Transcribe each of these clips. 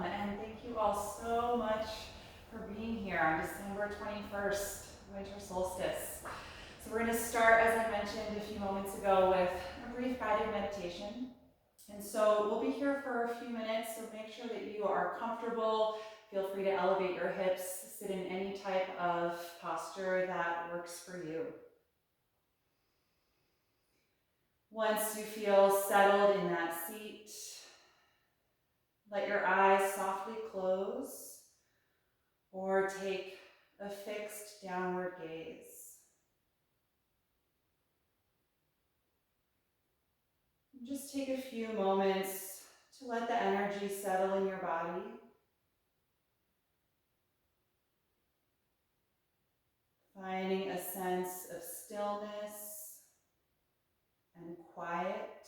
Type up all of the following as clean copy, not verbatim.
and thank you all so much for being here on December 21st, winter solstice. So we're going to start, as I mentioned a few moments ago, with a brief guided meditation. And so we'll be here for a few minutes, so make sure that you are comfortable. Feel free to elevate your hips, sit in any type of posture that works for you. Once you feel settled in that seat, let your eyes softly close or take a fixed downward gaze. Just take a few moments to let the energy settle in your body. Finding a sense of stillness and quiet.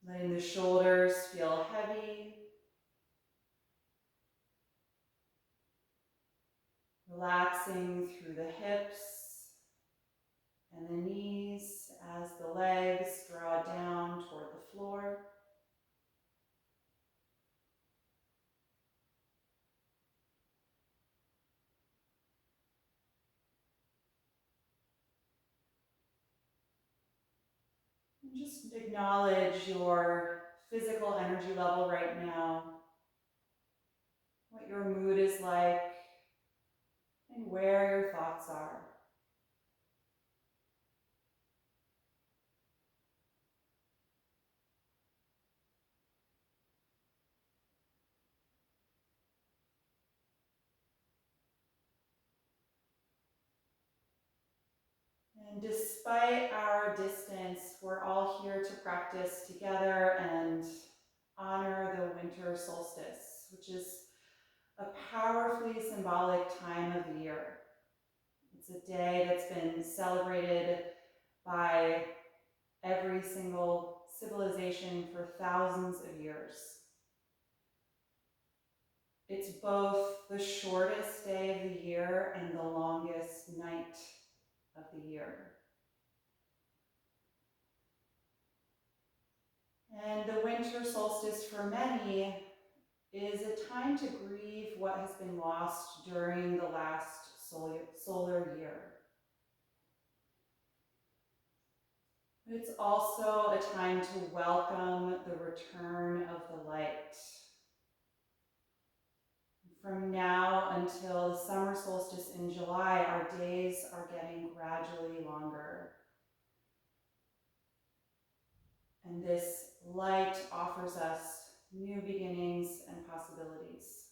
Letting the shoulders feel heavy. Relaxing through the hips and the knees as the legs draw down toward the floor. And just acknowledge your physical energy level right now, what your mood is like, and where your thoughts are. And despite our distance, we're all here to practice together and honor the winter solstice, which is a powerfully symbolic time of the year. It's a day that's been celebrated by every single civilization for thousands of years. It's both the shortest day of the year and the longest night of the year. And the winter solstice for many is a time to grieve what has been lost during the last solar year. But it's also a time to welcome the return of the light. From now until the summer solstice in July, our days are getting gradually longer. And this light offers us new beginnings and possibilities.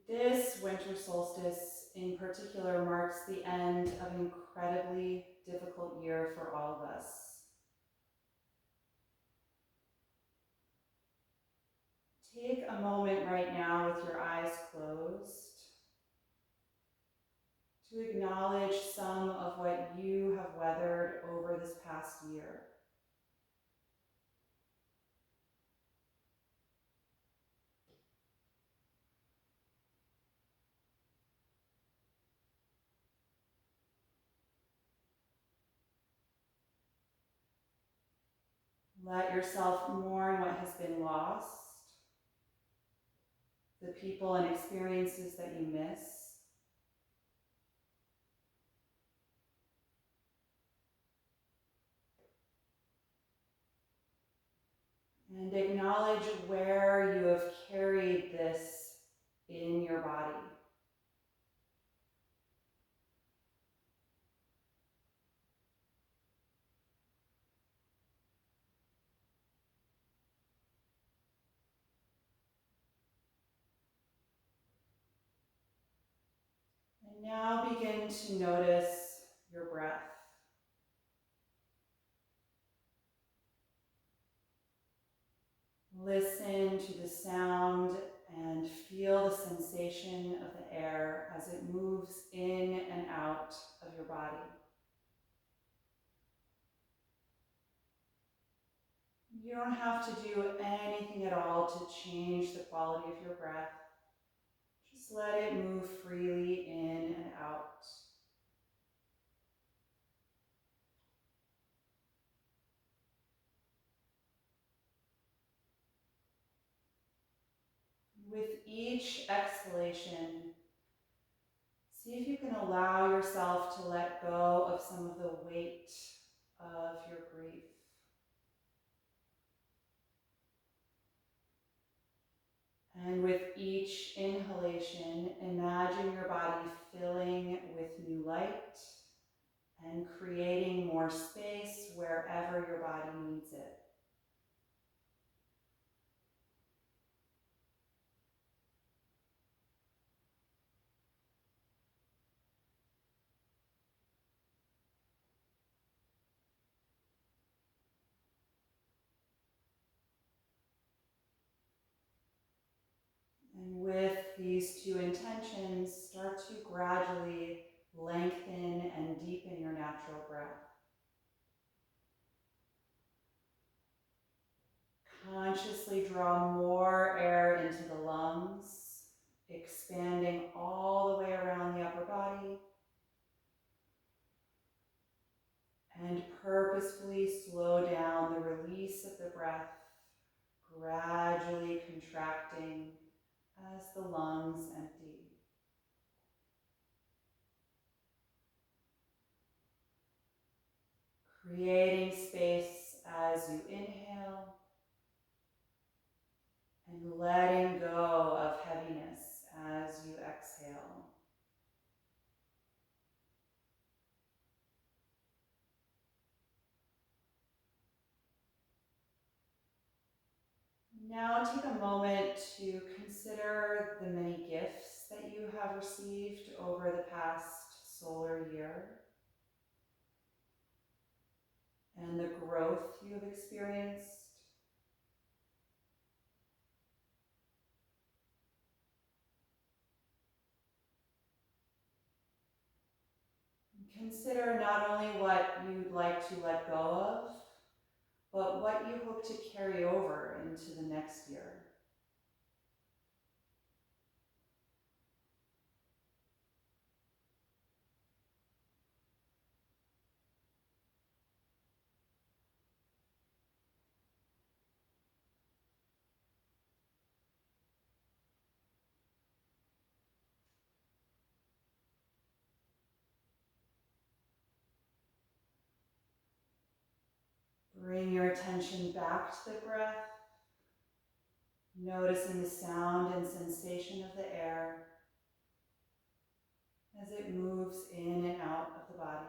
This winter solstice in particular marks the end of an incredibly difficult year for all of us. Take a moment right now with your eyes closed to acknowledge some of what you have weathered over this past year. Let yourself mourn what has been lost, the people and experiences that you miss. And acknowledge where you have carried this in your body. And now begin to notice your breath. Listen to the sound and feel the sensation of the air as it moves in and out of your body. You don't have to do anything at all to change the quality of your breath. Just let it move freely in and out. each exhalation, see if you can allow yourself to let go of some of the weight of your grief. And with each inhalation, imagine your body filling with new light and creating more space wherever your body needs it. And with these two intentions, start to gradually lengthen and deepen your natural breath. Consciously draw more air into the lungs, expanding all the way around the upper body. And purposefully slow down the release of the breath, gradually contracting as the lungs empty. Creating space as you inhale and letting go of heaviness as you exhale. Now take a moment to consider the many gifts that you have received over the past solar year and the growth you have experienced. Consider not only what you'd like to let go of, but what you hope to carry over into the next year. Bring your attention back to the breath, noticing the sound and sensation of the air as it moves in and out of the body.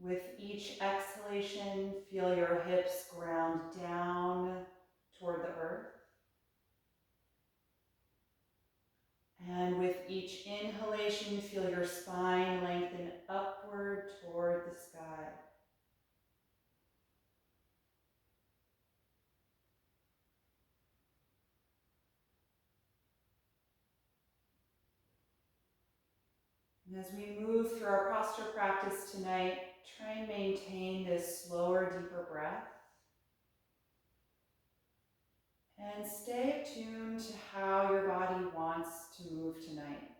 With each exhalation, feel your hips ground down toward the earth. And with each inhalation, feel your spine lengthen upward toward the sky. And as we move through our posture practice tonight, try and maintain this slower, deeper breath. And stay attuned to how your body wants to move tonight.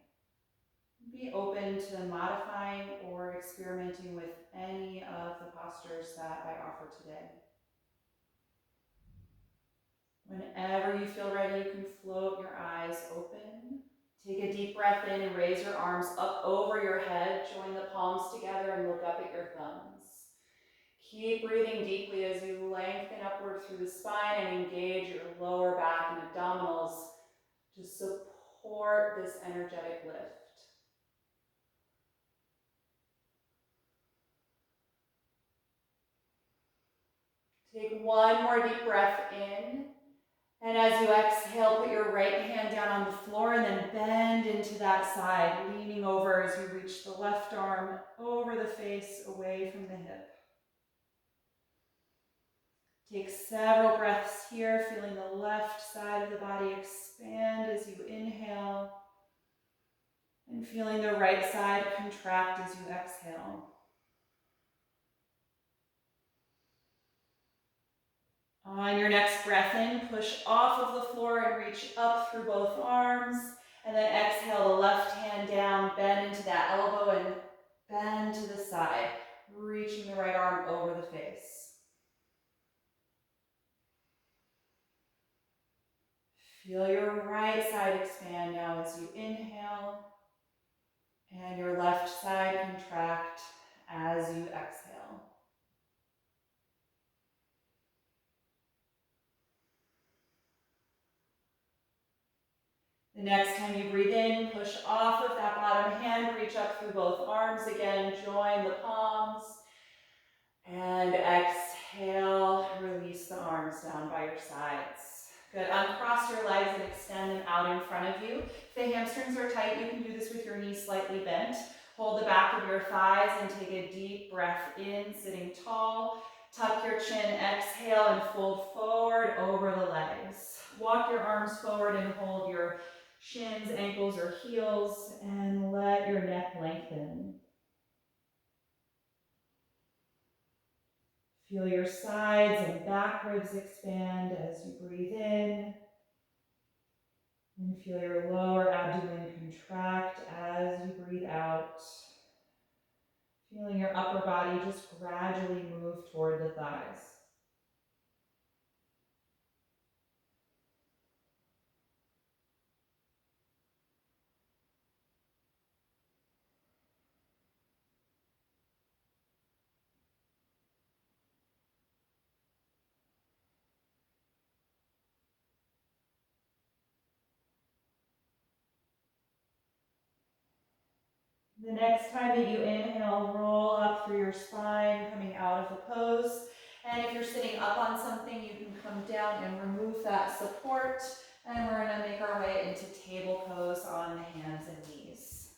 Be open to modifying or experimenting with any of the postures that I offer today. Whenever you feel ready, you can float your eyes open. Take a deep breath in and raise your arms up over your head. Join the palms together and look up at your thumbs. Keep breathing deeply as you lengthen upward through the spine and engage your lower back and abdominals to support this energetic lift. Take one more deep breath in. And as you exhale, put your right hand down on the floor and then bend into that side, leaning over as you reach the left arm over the face, away from the hip. Take several breaths here, feeling the left side of the body expand as you inhale, and feeling the right side contract as you exhale. On your next breath in, push off of the floor and reach up through both arms. And then exhale the left hand down, bend into that elbow and bend to the side. reaching the right arm over the face. Feel your right side expand now as you inhale, and your left side contract as you exhale. The next time you breathe in, push off of that bottom hand, reach up through both arms again, join the palms, and exhale, release the arms down by your sides. Good, uncross your legs and extend them out in front of you. If the hamstrings are tight, you can do this with your knees slightly bent. Hold the back of your thighs and take a deep breath in, sitting tall. Tuck your chin, exhale, and fold forward over the legs. Walk your arms forward and hold your shins, ankles, or heels, and let your neck lengthen. Feel your sides and back ribs expand as you breathe in. And feel your lower abdomen contract as you breathe out. Feeling your upper body just gradually move toward the thighs. The next time that you inhale, roll up through your spine, coming out of the pose. And if you're sitting up on something, you can come down and remove that support. And we're gonna make our way into table pose on the hands and knees.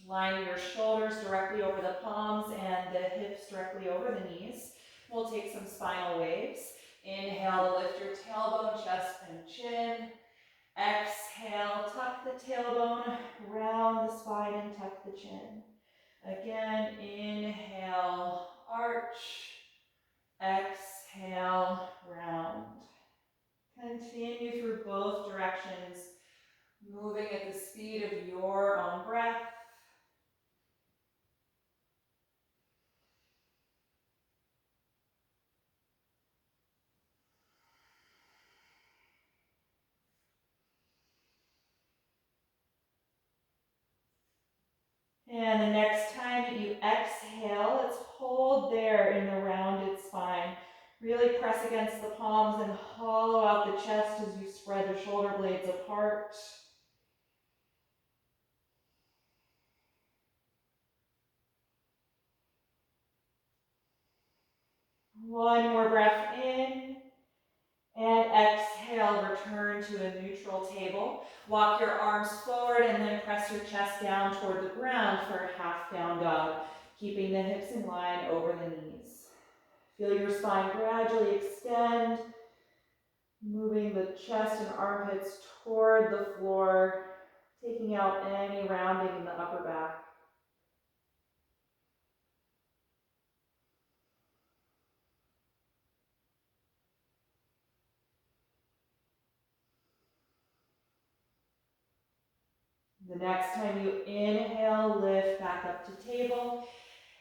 Line your shoulders directly over the palms and the hips directly over the knees. We'll take some spinal waves. Inhale to lift your tailbone, chest, and chin. Exhale, tuck the tailbone, round the spine and tuck the chin. Again, inhale, arch. Exhale, round. Continue through both directions, moving at the speed of your own breath. And the next time that you exhale, let's hold there in the rounded spine. Really press against the palms and hollow out the chest as you spread the shoulder blades apart. One more breath in. And exhale, return to a neutral table. Walk your arms forward and then press your chest down toward the ground for a half down dog, keeping the hips in line over the knees. Feel your spine gradually extend, moving the chest and armpits toward the floor, taking out any rounding in the upper back. The next time you inhale, lift back up to table.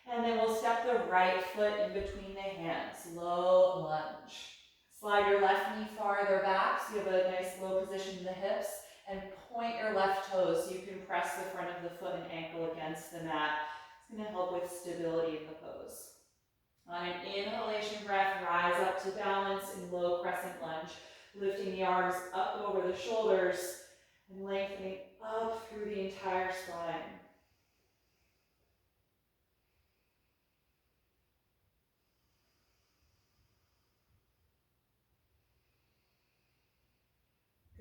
And then we'll step the right foot in between the hands, low lunge. Slide your left knee farther back so you have a nice low position in the hips, and point your left toes so you can press the front of the foot and ankle against the mat. It's going to help with stability in the pose. On an inhalation breath, rise up to balance in low crescent lunge, lifting the arms up over the shoulders and lengthening up through the entire spine.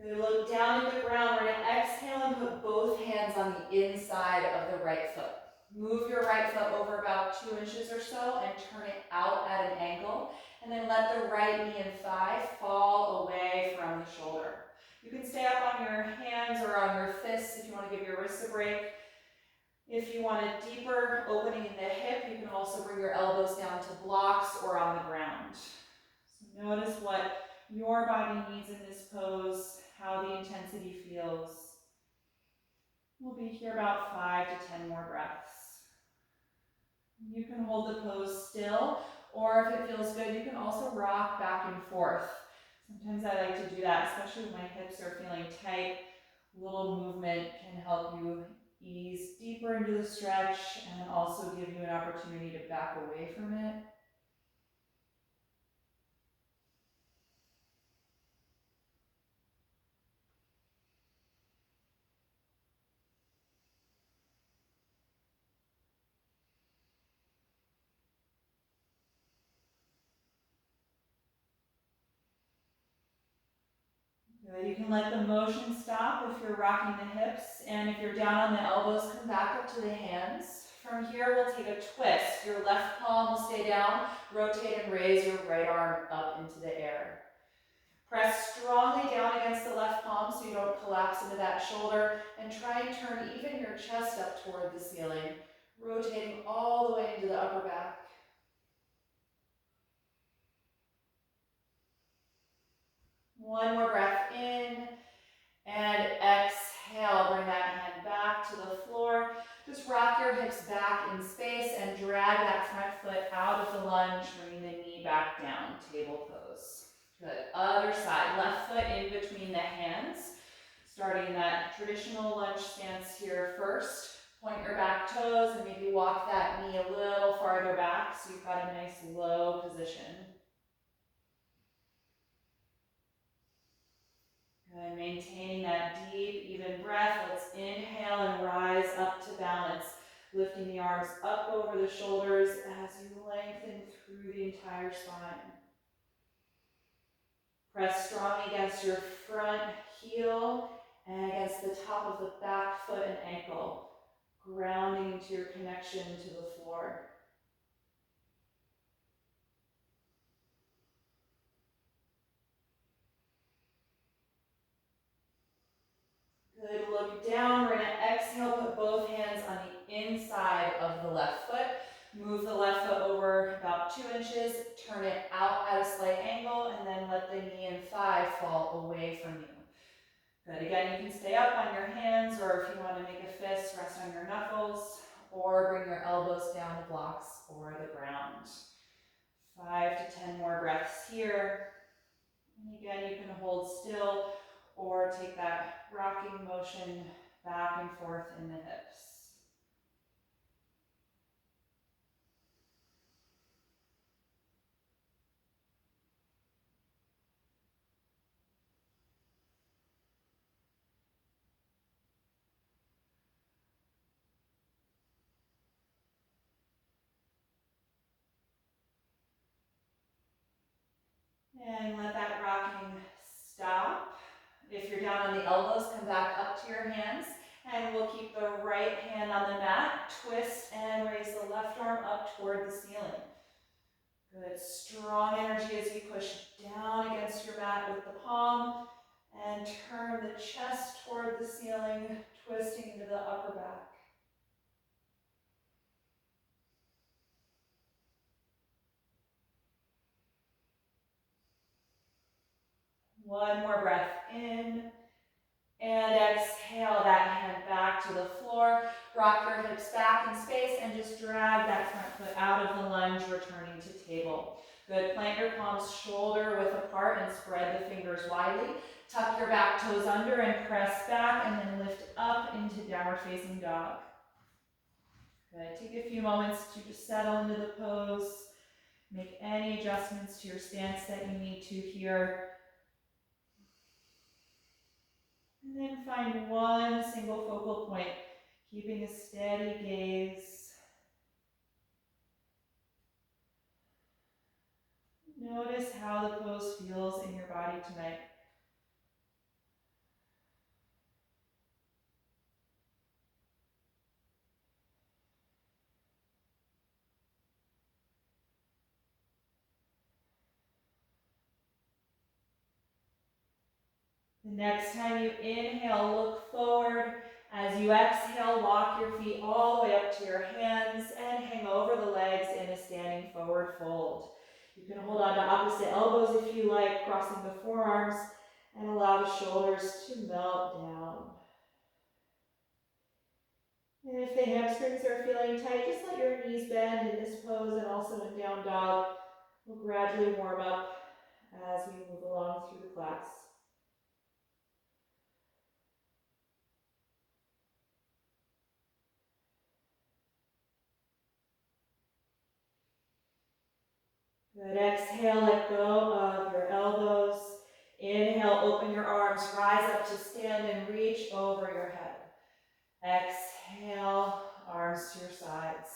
Good, look down at the ground. We're going to exhale and put both hands on the inside of the right foot. Move your right foot over about 2 inches or so and turn it out at an angle. And then let the right knee and thigh fall away from the shoulder. You can stay up on your hands or on your fists if you want to give your wrists a break. If you want a deeper opening in the hip, you can also bring your elbows down to blocks or on the ground. So notice what your body needs in this pose, how the intensity feels. We'll be here about 5 to 10 more breaths. You can hold the pose still, or if it feels good, you can also rock back and forth. Sometimes I like to do that, especially when my hips are feeling tight. A little movement can help you ease deeper into the stretch and also give you an opportunity to back away from it. Good. You can let the motion stop if you're rocking the hips, and if you're down on the elbows, come back up to the hands. From here, we'll take a twist. Your left palm will stay down, rotate and raise your right arm up into the air. Press strongly down against the left palm so you don't collapse into that shoulder, and try and turn even your chest up toward the ceiling, rotating all the way into the upper back. One more breath in, and exhale. Bring that hand back to the floor. Just rock your hips back in space and drag that front foot out of the lunge, bringing the knee back down, table pose. Good. Other side, left foot in between the hands. Starting that traditional lunge stance here first. Point your back toes and maybe walk that knee a little farther back so you've got a nice low position. Good. Maintaining that deep, even breath. Let's inhale and rise up to balance. Lifting the arms up over the shoulders as you lengthen through the entire spine. Press strongly against your front heel and against the top of the back foot and ankle, grounding into your connection to the floor. Good, look down. We're gonna exhale, put both hands on the inside of the left foot. Move the left foot over about 2 inches, turn it out at a slight angle, and then let the knee and thigh fall away from you. Good, again, you can stay up on your hands, or if you want to make a fist, rest on your knuckles, or bring your elbows down the blocks or the ground. 5 to 10 more breaths here. And again, you can hold still or take that rocking motion back and forth in the hips. And let that rocking stop. If you're down on the elbows, come back up to your hands. And we'll keep the right hand on the mat, twist and raise the left arm up toward the ceiling. Good, strong energy as you push down against your mat with the palm and turn the chest toward the ceiling, twisting into the upper back. One more breath in. And exhale that hand back to the floor. Rock your hips back in space and just drag that front foot out of the lunge, returning to table. Good. Plant your palms shoulder width apart and spread the fingers widely. Tuck your back toes under and press back, and then lift up into downward facing dog. Good. Take a few moments to just settle into the pose. Make any adjustments to your stance that you need to here. And then find one single focal point, keeping a steady gaze. Notice how the pose feels in your body tonight. The next time you inhale, look forward. As you exhale, walk your feet all the way up to your hands and hang over the legs in a standing forward fold. You can hold on to opposite elbows if you like, crossing the forearms, and allow the shoulders to melt down. And if the hamstrings are feeling tight, just let your knees bend in this pose and also in down dog. We'll gradually warm up as we move along through the class. Good. Exhale, let go of your elbows. Inhale, open your arms, rise up to stand and reach over your head. Exhale, arms to your sides.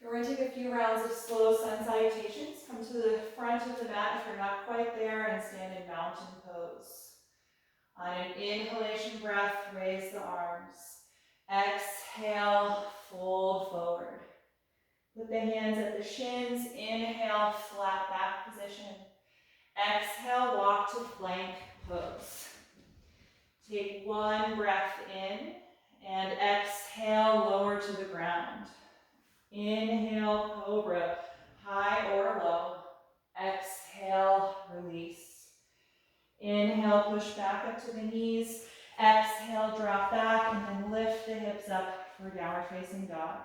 We're going to take a few rounds of slow sun salutations. Come to the front of the mat if you're not quite there and stand in mountain pose. On an inhalation breath, raise the arms. Exhale, fold forward. Put the hands at the shins. Inhale, flat back position. Exhale, walk to plank pose. Take one breath in and exhale, lower to the ground. Inhale, cobra, high or low. Exhale, release. Inhale, push back up to the knees. Exhale, drop back, and then lift the hips up for downward facing dog.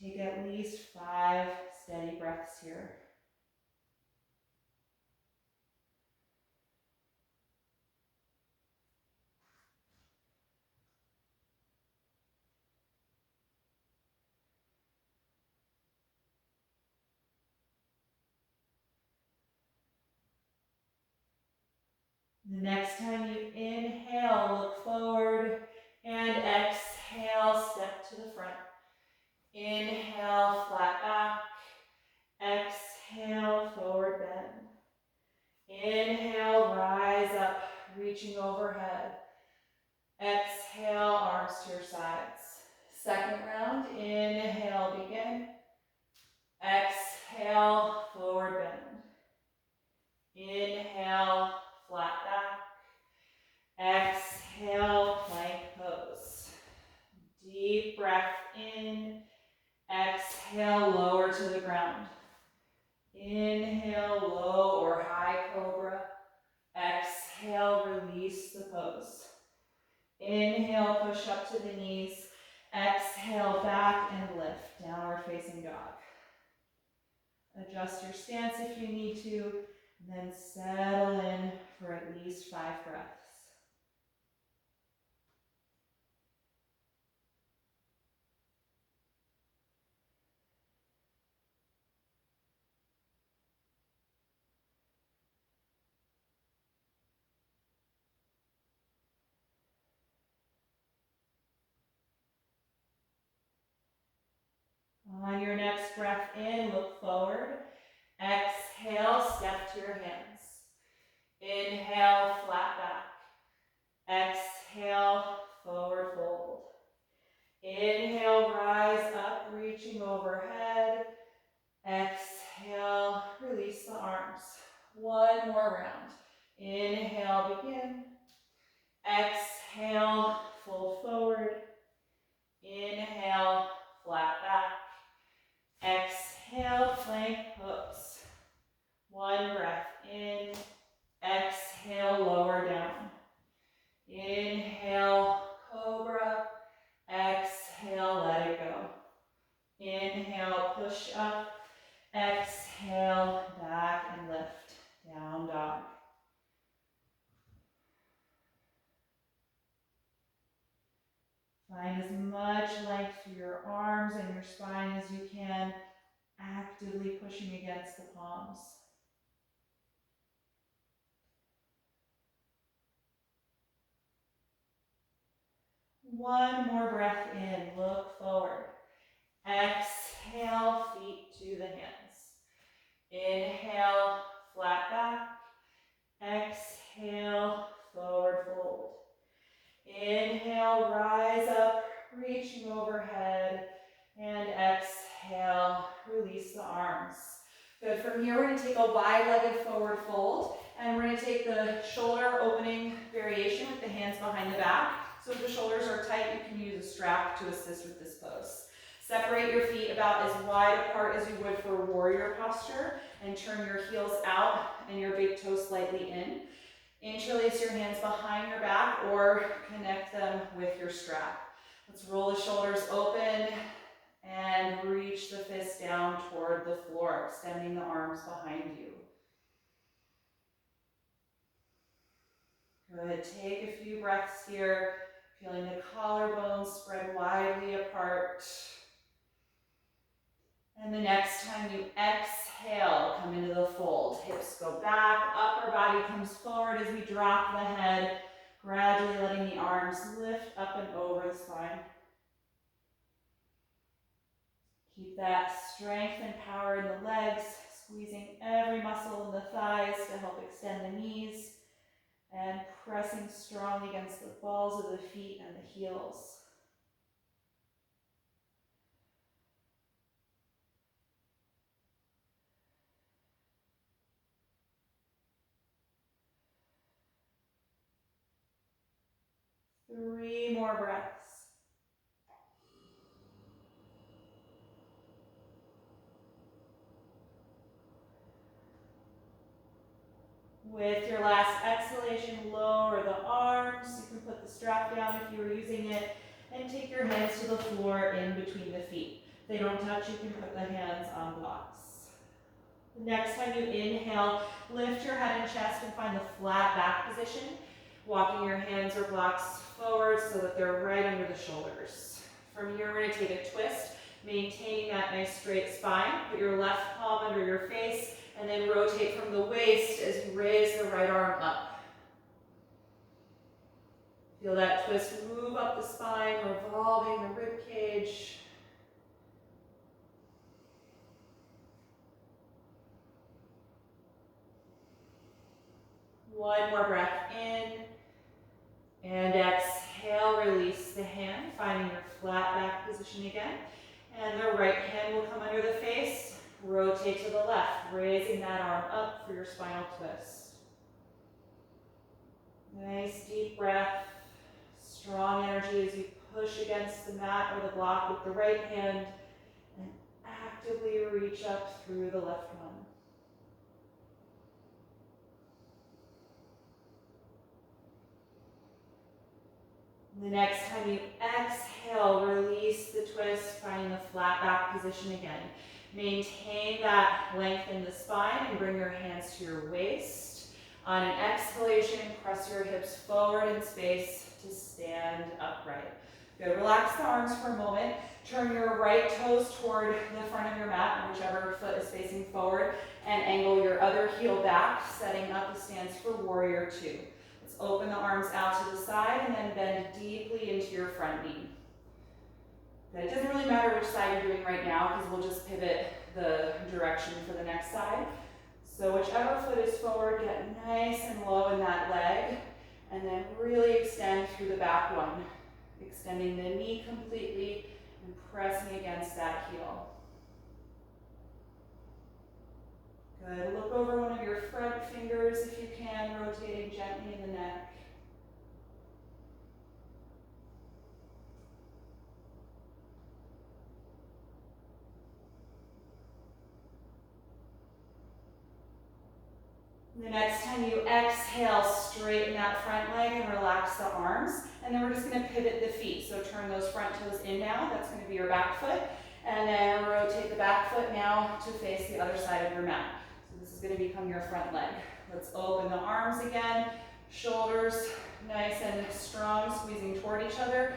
Take at least 5 steady breaths here. The next time you inhale, look forward, and exhale, step to the front. Inhale, flat back. Exhale, forward bend. Inhale, rise up, reaching overhead. Exhale, arms to your sides. Second round, inhale, begin. Exhale, forward bend. Inhale, flat back. Exhale, plank pose. Deep breath in. Exhale, lower to the ground. Inhale, low or high cobra. Exhale, release the pose. Inhale, push up to the knees. Exhale, back and lift, downward facing dog. Adjust your stance if you need to, and then settle in for at least 5 breaths. On your next breath in, look forward. Exhale, step to your hands. Inhale, flat back. Exhale, forward fold. Inhale, rise up, reaching overhead. Exhale, release the arms. One more round. Inhale, begin. Exhale, fold forward. Inhale, flat back. Exhale, plank pose. One breath in. Exhale, lower down. Inhale, cobra. Exhale, let it go. Inhale, push up. Exhale, back and lift. Down dog. Find as much length through your arms and your spine as you can, actively pushing against the palms. One more breath in, look forward. Exhale, feet to the hands. Inhale, flat back. Exhale, forward fold. Inhale, rise up, reaching overhead. And exhale, release the arms. Good. From here, we're going to take a wide-legged forward fold. And we're going to take the shoulder opening variation with the hands behind the back. So if the shoulders are tight, you can use a strap to assist with this pose. Separate your feet about as wide apart as you would for warrior posture and turn your heels out and your big toe slightly in. Interlace your hands behind your back or connect them with your strap. Let's roll the shoulders open and reach the fist down toward the floor, extending the arms behind you. Good, take a few breaths here, feeling the collarbones spread widely apart. And the next time you exhale, come into the fold. Hips go back, upper body comes forward as we drop the head, gradually letting the arms lift up and over the spine. Keep that strength and power in the legs, squeezing every muscle in the thighs to help extend the knees, and pressing strongly against the balls of the feet and the heels. Three more breaths. With your last exhalation, lower the arms. You can put the strap down if you were using it, and take your hands to the floor in between the feet. If they don't touch, you can put the hands on blocks. The next time you inhale, lift your head and chest and find the flat back position, walking your hands or blocks forward so that they're right under the shoulders. From here, we're going to take a twist, maintaining that nice straight spine. Put your left palm under your face, and then rotate from the waist as you raise the right arm up. Feel that twist move up the spine, revolving the rib cage. One more breath in, and exhale, release the hand, finding your flat back position again. And the right hand will come under the face. Rotate to the left, raising that arm up for your spinal twist. Nice deep breath, strong energy as you push against the mat or the block with the right hand and actively reach up through the left one. The next time you exhale, release the twist, finding the flat back position again. Maintain that length in the spine and bring your hands to your waist. On an exhalation, press your hips forward in space to stand upright. Good, relax the arms for a moment. Turn your right toes toward the front of your mat, whichever foot is facing forward, and angle your other heel back, setting up the stance for warrior two. Let's open the arms out to the side and then bend deeply into your front knee. Good. It doesn't really matter which side you're doing right now because we'll just pivot the direction for the next side. So whichever foot is forward, get nice and low in that leg, and then really extend through the back one, extending the knee completely and pressing against that heel. Good. Look over one of your front fingers if you can, rotating gently in the neck. The next time you exhale, straighten that front leg and relax the arms. And then we're just going to pivot the feet. So turn those front toes in now. That's going to be your back foot. And then rotate the back foot now to face the other side of your mat. So this is going to become your front leg. Let's open the arms again. Shoulders nice and strong, squeezing toward each other.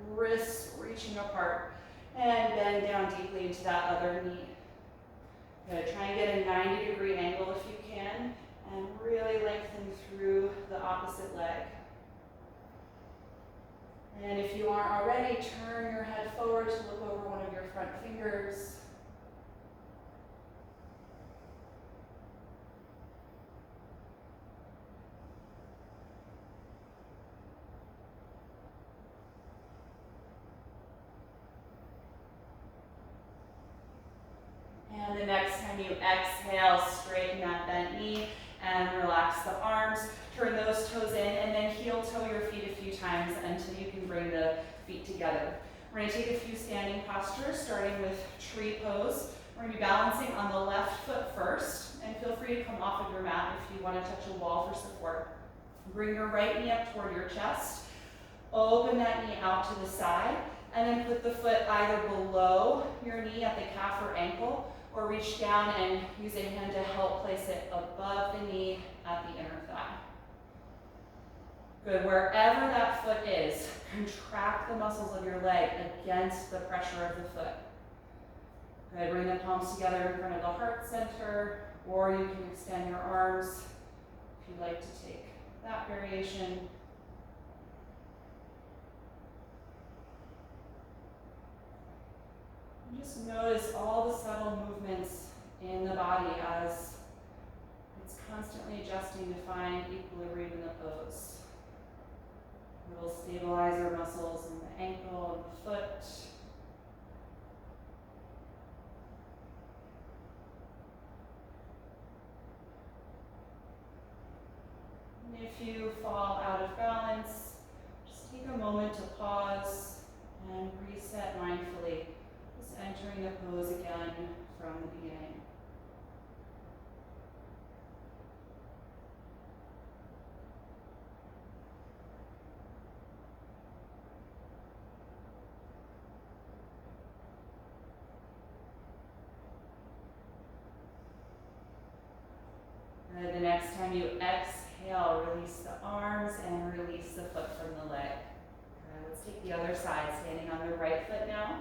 Wrists reaching apart. And bend down deeply into that other knee. Good. Try and get a 90-degree angle if you can. And really lengthen through the opposite leg. And if you aren't already, turn your head forward to look over one of your front fingers. And the next time you exhale, straighten that bent knee and relax the arms. Turn those toes in and then heel toe your feet a few times until you can bring the feet together. We're going to take a few standing postures, starting with tree pose. We're going to be balancing on the left foot first, and feel free to come off of your mat if you want to touch a wall for support. Bring your right knee up toward your chest. Open that knee out to the side. And then put the foot either below your knee at the calf or ankle, or reach down and use a hand to help place it above the knee at the inner thigh. Good, wherever that foot is, contract the muscles of your leg against the pressure of the foot. Good, bring the palms together in front of the heart center, or you can extend your arms if you'd like to take that variation. And just notice all the subtle movements in the body as it's constantly adjusting to find equilibrium in the pose. Little stabilizer muscles in the ankle and the foot. And if you fall out of balance, just take a moment to pause and reset mindfully, just entering the pose again from the beginning. The next time you exhale, release the arms and release the foot from the leg. Let's take the other side, standing on the right foot now.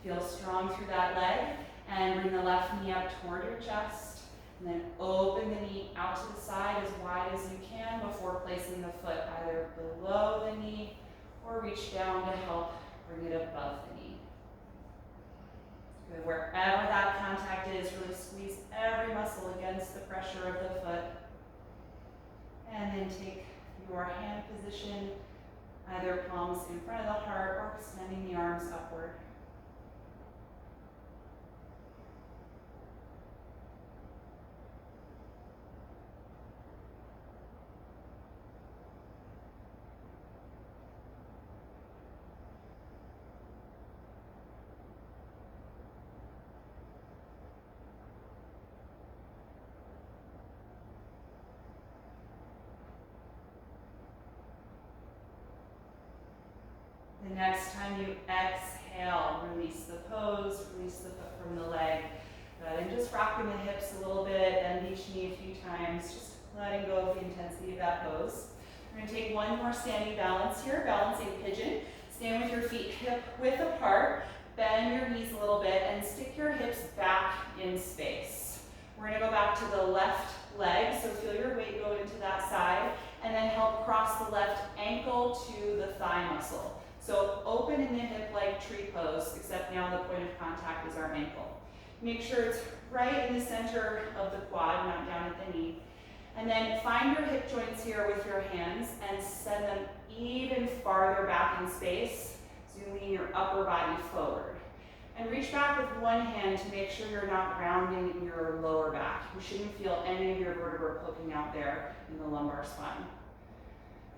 Feel strong through that leg and bring the left knee up toward your chest. And then open the knee out to the side as wide as you can before placing the foot either below the knee or reach down to help bring it above the knee. Good. Wherever that contact is, really squeeze every muscle against the pressure of the foot. And then take your hand position, either palms in front of the heart or extending the arms upward. The next time you exhale, release the pose, release the foot from the leg. Good, and just rocking the hips a little bit, bend each knee a few times, just letting go of the intensity of that pose. We're going to take one more standing balance here, balancing pigeon. Stand with your feet hip width apart, bend your knees a little bit, and stick your hips back in space. We're going to go back to the left leg, so feel your weight go into that side, and then help cross the left ankle to the thigh muscle. So open in the hip like tree pose, except now the point of contact is our ankle. Make sure it's right in the center of the quad, not down at the knee. And then find your hip joints here with your hands and send them even farther back in space. So you lean your upper body forward. And reach back with one hand to make sure you're not rounding your lower back. You shouldn't feel any of your vertebrae poking out there in the lumbar spine.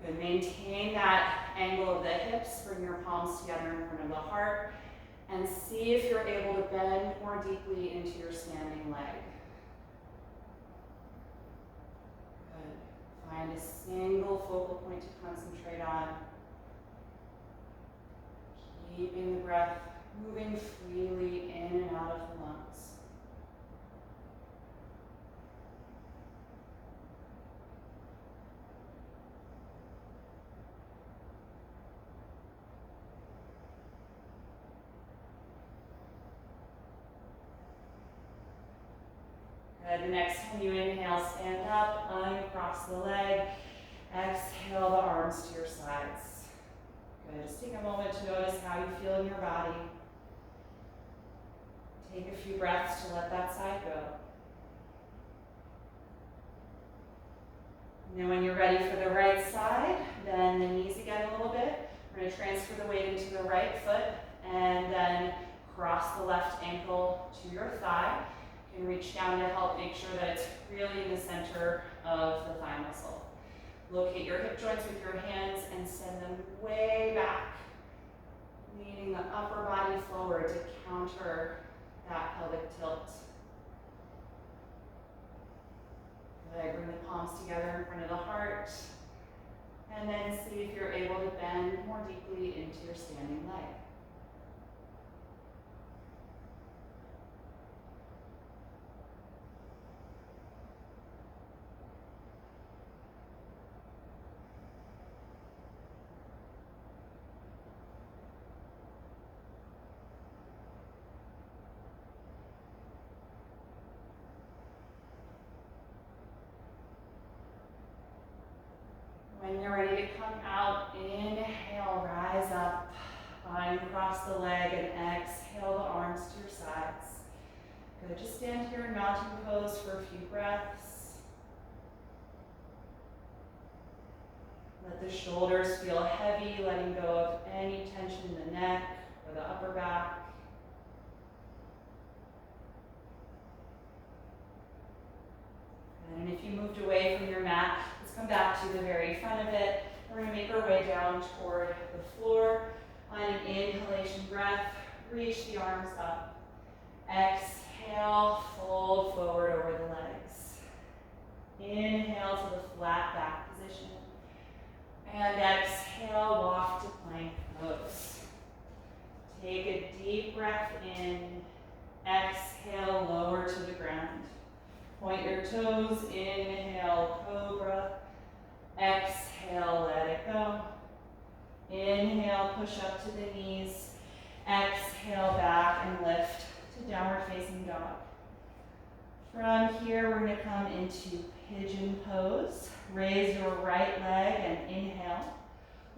Good. Maintain that angle of the hips. Bring your palms together in front of the heart. And see if you're able to bend more deeply into your standing leg. Good. Find a single focal point to concentrate on. Keeping the breath moving freely in and out of the lungs. Good. The next time you inhale, stand up, uncross the leg. Exhale the arms to your sides. Good. Just take a moment to notice how you feel in your body. Take a few breaths to let that side go. And then when you're ready for the right side, bend the knees again a little bit. We're going to transfer the weight into the right foot and then cross the left ankle to your thigh. You can reach down to help make sure that it's really in the center of the thigh muscle. Locate your hip joints with your hands and send them way back, leaning the upper body forward to counter that pelvic tilt. Good. Bring the palms together in front of the heart. And then see if you're able to bend more deeply into your standing leg. When you're ready to come out, inhale, rise up, bind across the leg, and exhale the arms to your sides. Good, just stand here in mountain pose for a few breaths. Let the shoulders feel heavy, letting go of any tension in the neck or the upper back. And if you moved away from your mat, let's come back to the very front of it. We're going to make our way down toward the floor. On an inhalation breath, reach the arms up. Exhale, fold forward over the legs. Inhale to the flat back position. And exhale, walk to plank pose. Take a deep breath in. Exhale, lower to the ground. Point your toes, inhale, cobra. Exhale, let it go. Inhale, push up to the knees. Exhale, back and lift to downward facing dog. From here, we're going to come into pigeon pose. Raise your right leg and inhale.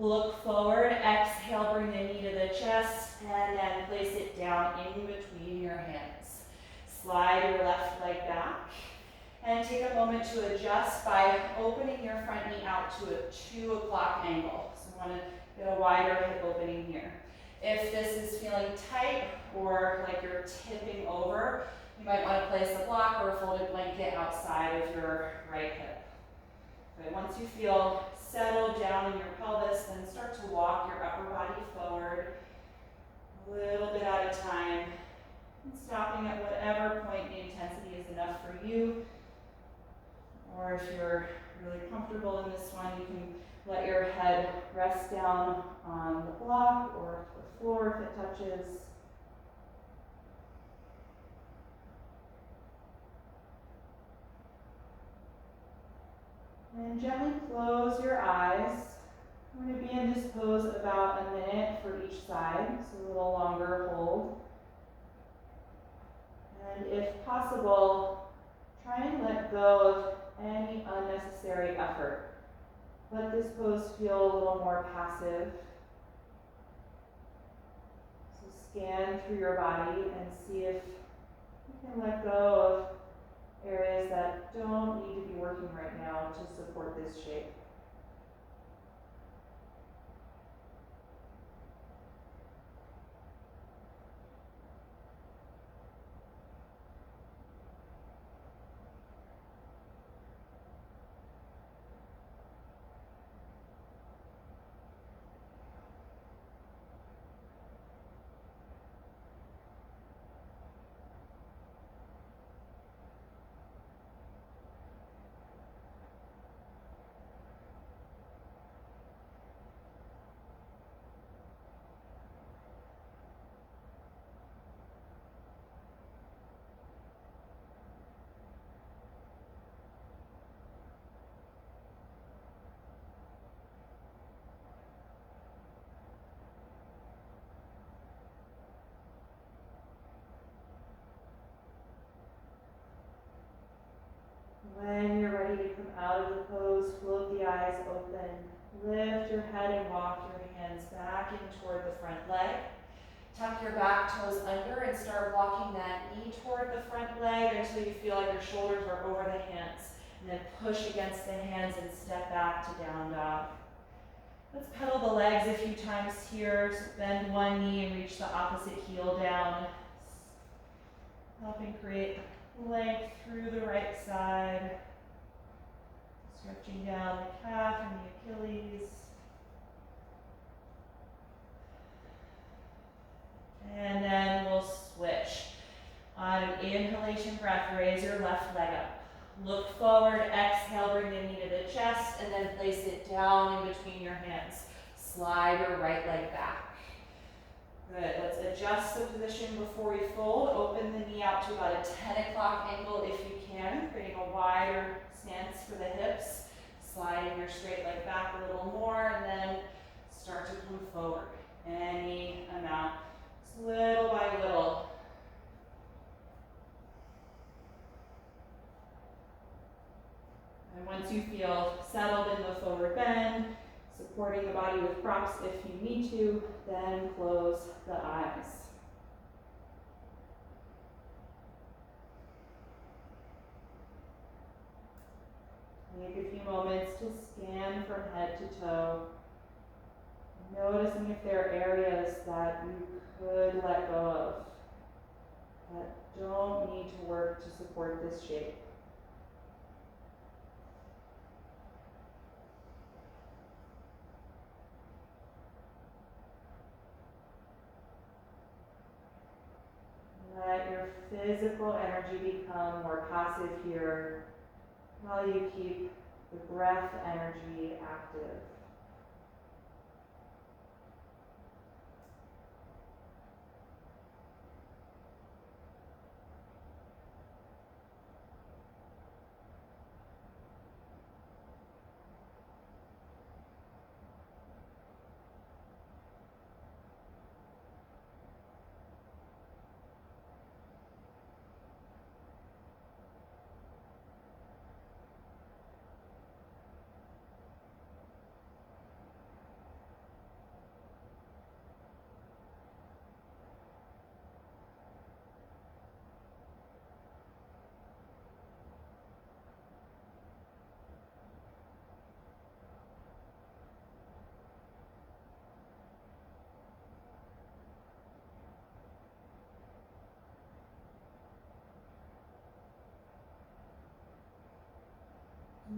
Look forward, exhale, bring the knee to the chest, and then place it down in between your hands. Slide your left leg back, and take a moment to adjust by opening your front knee out to a 2 o'clock angle. So you want to get a wider hip opening here. If this is feeling tight or like you're tipping over, you might want to place a block or a folded blanket outside of your right hip. But once you feel settled down in your pelvis, then start to walk your upper body forward a little bit at a time, and stopping at whatever point the intensity is enough for you. Or if you're really comfortable in this one, you can let your head rest down on the block or the floor if it touches. And gently close your eyes. We're going to be in this pose about a minute for each side, so a little longer hold. And if possible, try and let go of any unnecessary effort. Let this pose feel a little more passive. So scan through your body and see if you can let go of areas that don't need to be working right now to support this shape. When you're ready to come out of the pose, float the eyes open. Lift your head and walk your hands back in toward the front leg. Tuck your back toes under and start walking that knee toward the front leg until you feel like your shoulders are over the hands. And then push against the hands and step back to down dog. Let's pedal the legs a few times here. So bend one knee and reach the opposite heel down. Helping create length through the right side. Stretching down the calf and the Achilles. And then we'll switch. On an inhalation breath, raise your left leg up. Look forward, exhale, bring the knee to the chest, and then place it down in between your hands. Slide your right leg back. Good, let's adjust the position before we fold. Open the knee out to about a 10 o'clock angle if you can, creating a wider stance for the hips. Sliding your straight leg back a little more, and then start to come forward. Any amount, just little by little. And once you feel settled in the forward bend, supporting the body with props if you need to, then close the eyes. Take a few moments to scan from head to toe, noticing if there are areas that you could let go of, that don't need to work to support this shape. Let your physical energy become more passive here while you keep the breath energy active.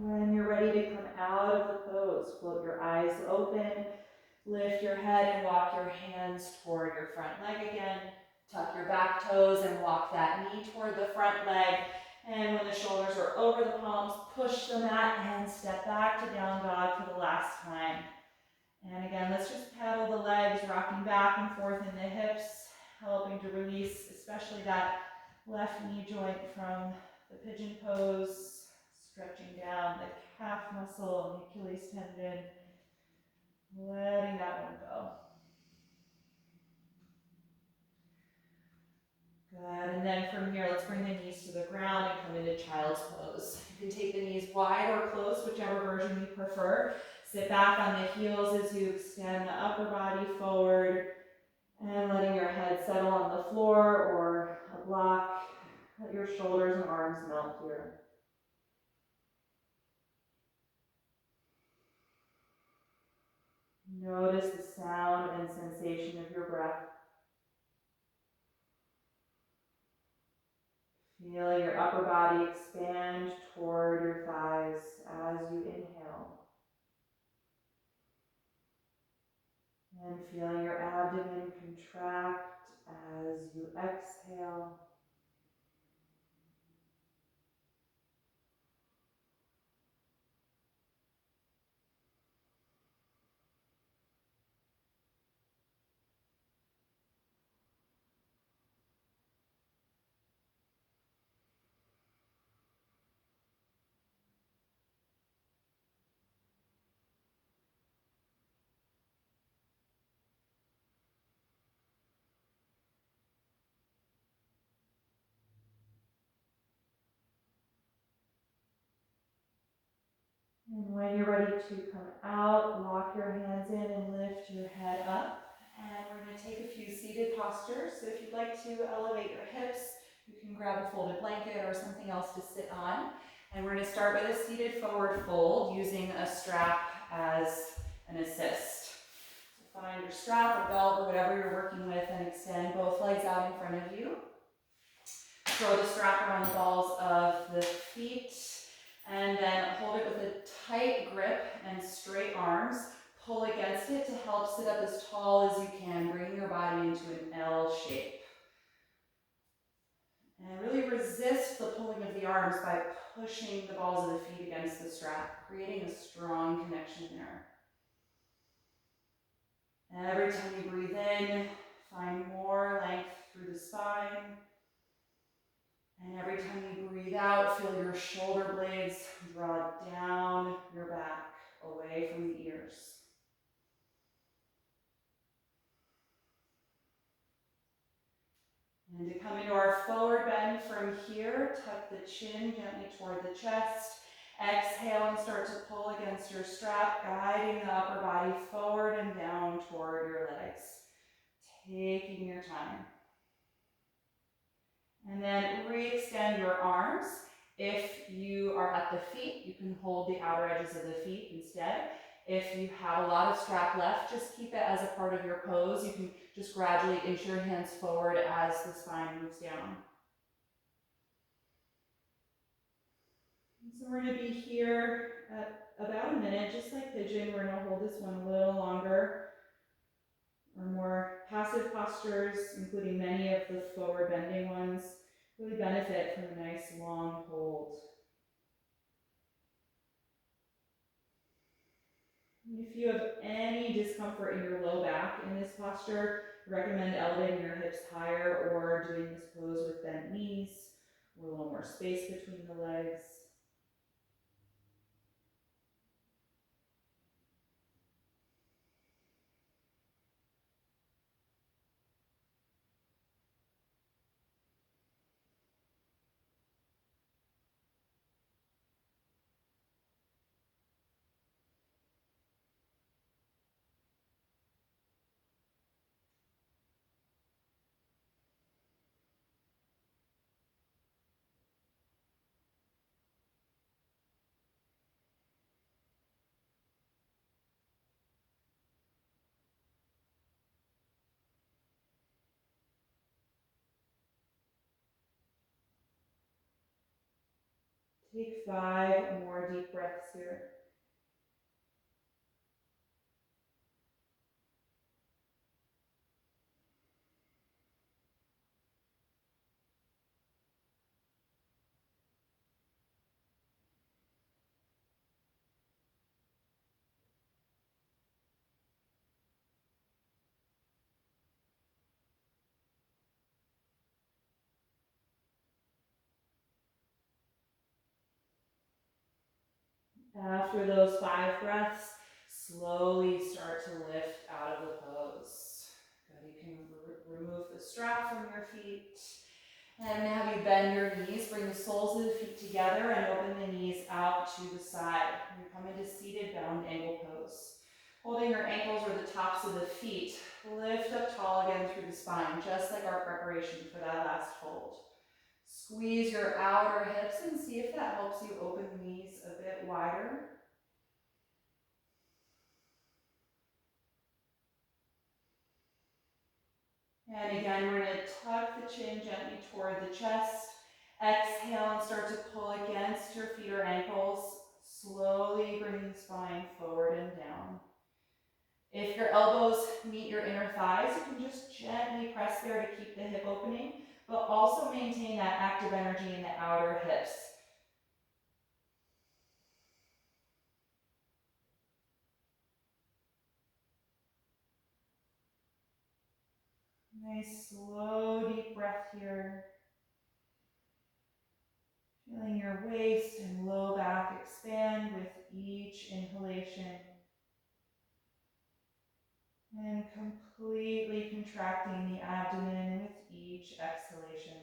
When you're ready to come out of the pose, float your eyes open, lift your head and walk your hands toward your front leg again. Tuck your back toes and walk that knee toward the front leg. And when the shoulders are over the palms, push the mat and step back to down dog for the last time. And again, let's just paddle the legs, rocking back and forth in the hips, helping to release especially that left knee joint from the pigeon pose. Stretching down the calf muscle and the Achilles tendon, letting that one go. Good, and then from here, let's bring the knees to the ground and come into child's pose. You can take the knees wide or close, whichever version you prefer. Sit back on the heels as you extend the upper body forward and letting your head settle on the floor or a block. Let your shoulders and arms melt here. Notice the sound and sensation of your breath. Feel your upper body expand toward your thighs as you inhale. And feeling your abdomen contract as you exhale. And when you're ready to come out, lock your hands in and lift your head up. And we're going to take a few seated postures. So if you'd like to elevate your hips, you can grab a folded blanket or something else to sit on. And we're going to start with a seated forward fold using a strap as an assist. So find your strap or belt or whatever you're working with and extend both legs out in front of you. Throw the strap around the balls of the feet. And then hold it with a tight grip and straight arms. Pull against it to help sit up as tall as you can, bringing your body into an L shape. And really resist the pulling of the arms by pushing the balls of the feet against the strap, creating a strong connection there. And every time you breathe in, find more length through the spine. And every time you breathe out, feel your shoulder blades draw down your back, away from the ears. And to come into our forward bend from here, tuck the chin gently toward the chest. Exhale and start to pull against your strap, guiding the upper body body forward and down toward your legs, taking your time. And then re-extend your arms. If you are at the feet, you can hold the outer edges of the feet instead. If you have a lot of strap left, just keep it as a part of your pose. You can just gradually inch your hands forward as the spine moves down. So we're going to be here at about a minute, just like pigeon. We're going to hold this one a little longer. Or more passive postures, including many of the forward bending ones, really benefit from a nice long hold. If you have any discomfort in your low back in this posture, I recommend elevating your hips higher or doing this pose with bent knees or a little more space between the legs. Take 5 more deep breaths here. After those 5 breaths, slowly start to lift out of the pose. Good. You can remove the strap from your feet. And now you bend your knees, bring the soles of the feet together and open the knees out to the side. You come into seated bound angle pose. Holding your ankles or the tops of the feet, lift up tall again through the spine, just like our preparation for that last fold. Squeeze your outer hips and see if that helps you open the knees a bit wider. And again, we're going to tuck the chin gently toward the chest. Exhale and start to pull against your feet or ankles, slowly bringing the spine forward and down. If your elbows meet your inner thighs, you can just gently press there to keep the hip opening, but also maintain that active energy in the outer hips. Nice, slow, deep breath here. Feeling your waist and low back expand with each inhalation. And completely contracting the abdomen with each exhalation.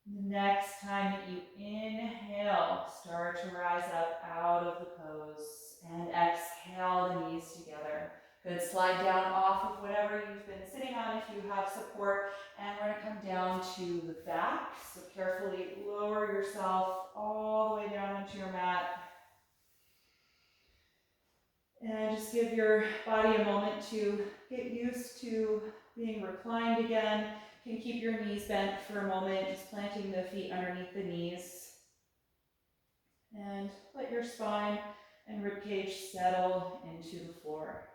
The next time that you inhale, start to rise up out of the pose and exhale the knees together. Good, slide down off of whatever you've been sitting on if you have support, and we're gonna come down to the back. So carefully lower yourself all the way down onto your mat. And just give your body a moment to get used to being reclined again. You can keep your knees bent for a moment, just planting the feet underneath the knees. And let your spine and ribcage settle into the floor.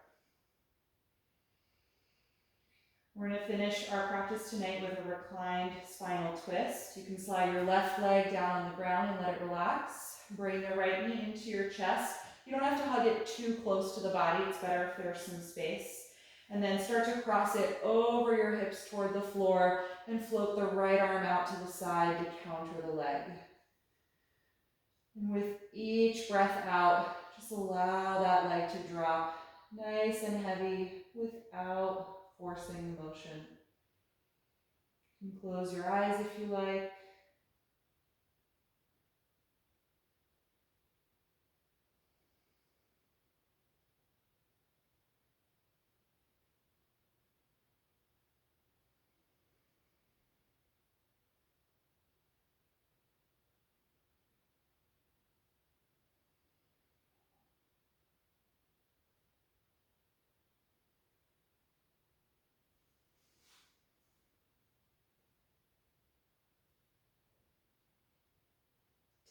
We're going to finish our practice tonight with a reclined spinal twist. You can slide your left leg down on the ground and let it relax. Bring the right knee into your chest. You don't have to hug it too close to the body. It's better if there's some space. And then start to cross it over your hips toward the floor and float the right arm out to the side to counter the leg. And with each breath out, just allow that leg to drop nice and heavy without forcing the motion. You can close your eyes if you like.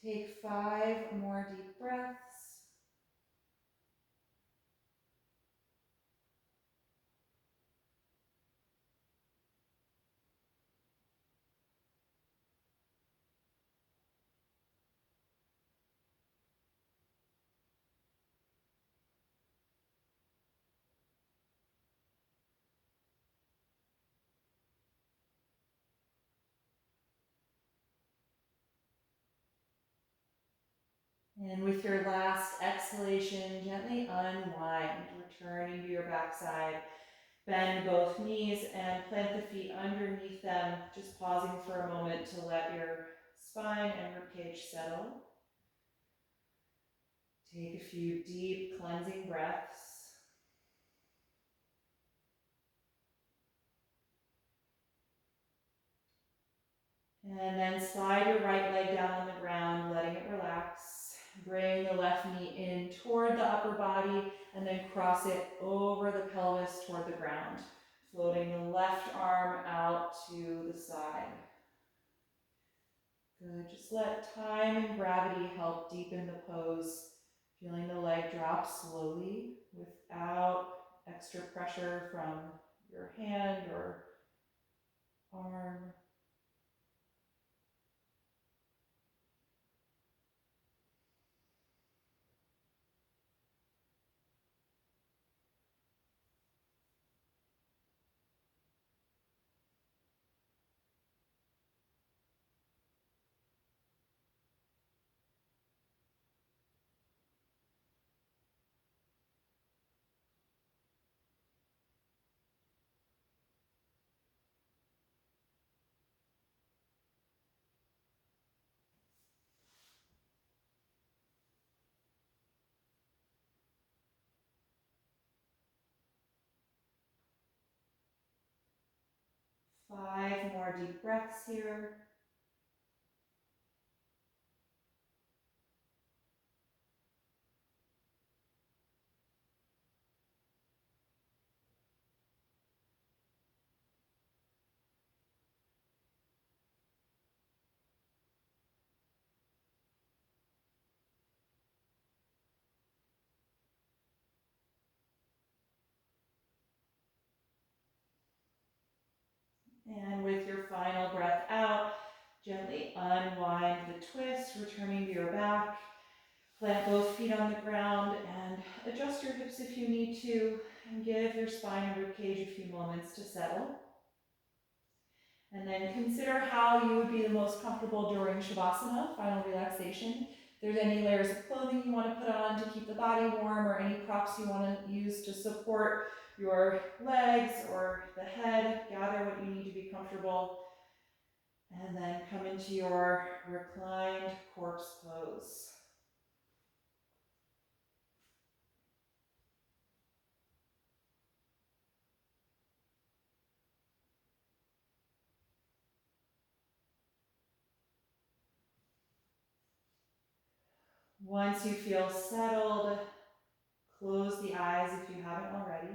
Take 5 more deep breaths. And with your last exhalation, gently unwind, returning to your backside. Bend both knees and plant the feet underneath them, just pausing for a moment to let your spine and ribcage settle. Take a few deep cleansing breaths. And then slide your right leg down on the ground, letting it relax. Bring the left knee in toward the upper body and then cross it over the pelvis toward the ground, floating the left arm out to the side. Good, just let time and gravity help deepen the pose, feeling the leg drop slowly without extra pressure from your hand or arm. Five more deep breaths here. And with your final breath out, gently unwind the twist, returning to your back. Plant both feet on the ground and adjust your hips if you need to, and give your spine and ribcage a few moments to settle. And then consider how you would be the most comfortable during Shavasana, final relaxation. If there's any layers of clothing you want to put on to keep the body warm, or any props you want to use to support your legs or the head, gather what you need to be comfortable. And then come into your reclined corpse pose. Once you feel settled, close the eyes if you haven't already.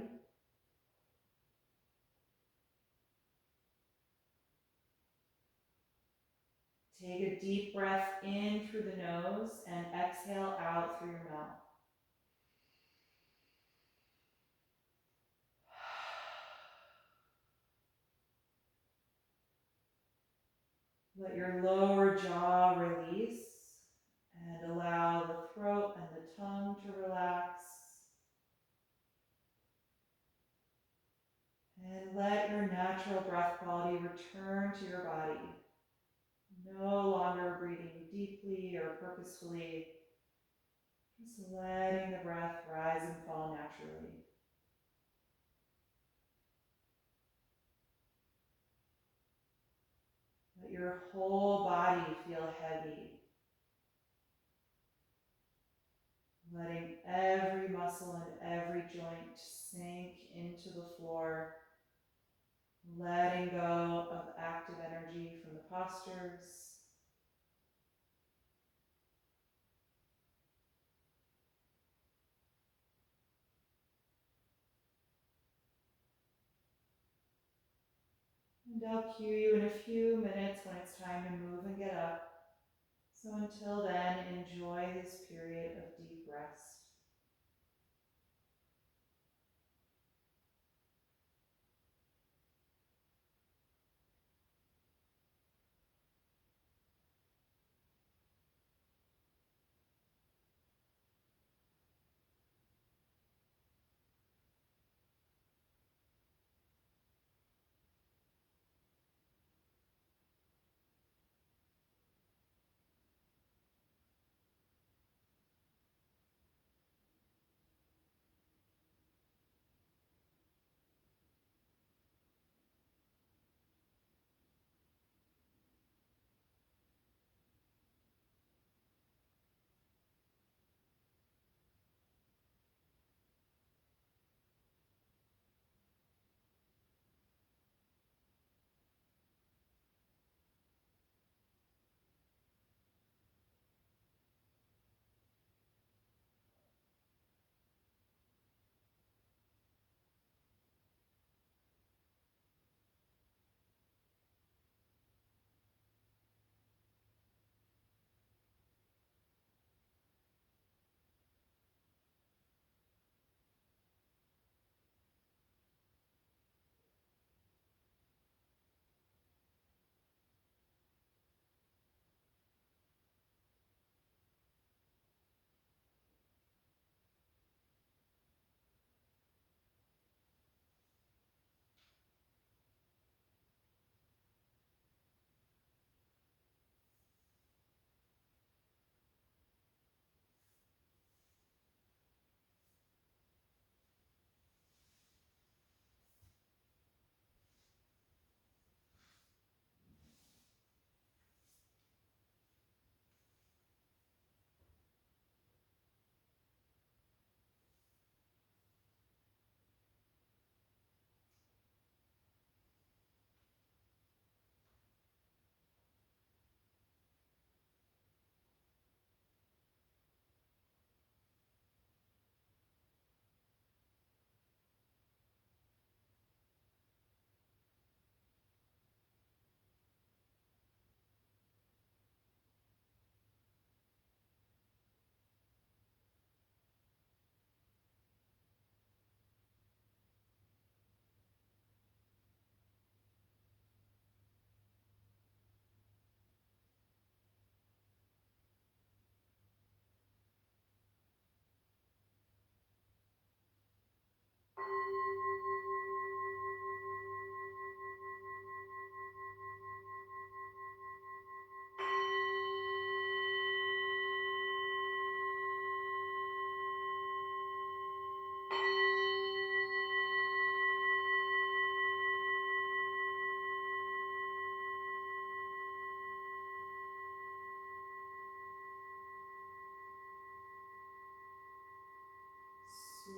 Take a deep breath in through the nose and exhale out through your mouth. Let your lower jaw release and allow the throat and the tongue to relax. And let your natural breath quality return to your body. No longer breathing deeply or purposefully, just letting the breath rise and fall naturally. Let your whole body feel heavy, letting every muscle and every joint sink into the floor, letting go of active energy from the postures. And I'll cue you in a few minutes when it's time to move and get up. So until then, enjoy this period of deep rest.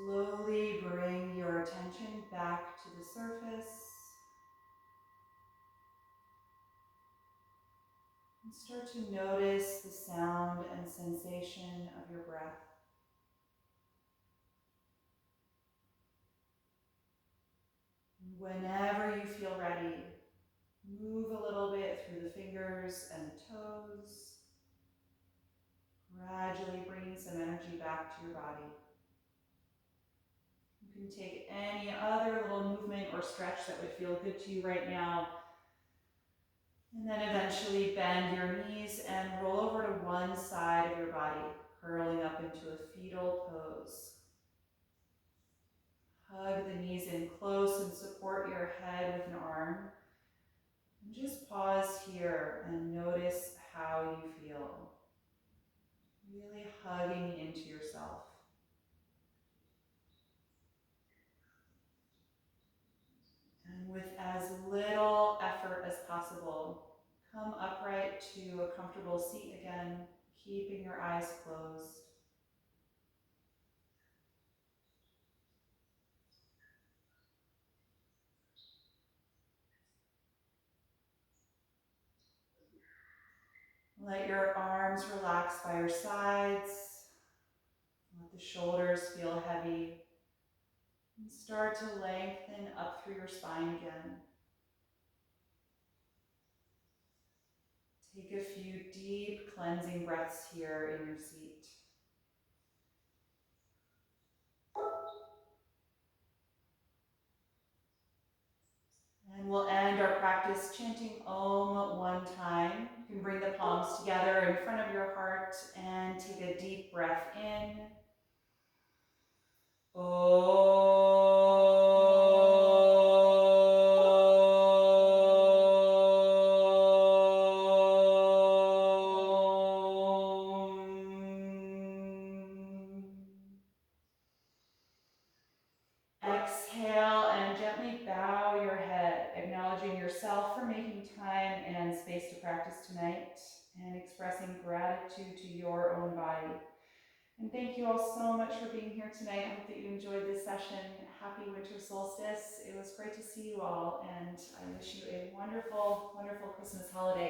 Slowly bring your attention back to the surface and start to notice the sound and sensation of your breath. And whenever you feel ready, move a little bit through the fingers and the toes, gradually bringing some energy back to your body. You can take any other little movement or stretch that would feel good to you right now. And then eventually bend your knees and roll over to one side of your body, curling up into a fetal pose. Hug the knees in close and support your head with an arm. And just pause here and notice how you feel. Really hugging into yourself. And with as little effort as possible, come upright to a comfortable seat again, keeping your eyes closed. Let your arms relax by your sides. Let the shoulders feel heavy. And start to lengthen up through your spine again. Take a few deep cleansing breaths here in your seat. And we'll end our practice chanting Om one time. You can bring the palms together in front of your heart and take a deep breath in. Exhale and gently bow your head, acknowledging yourself for making time and space to practice tonight and expressing gratitude to your own body. And thank you all so much for being here tonight. I hope that you enjoyed this session. Happy winter solstice. It was great to see you all, and I wish you a wonderful, wonderful Christmas holiday.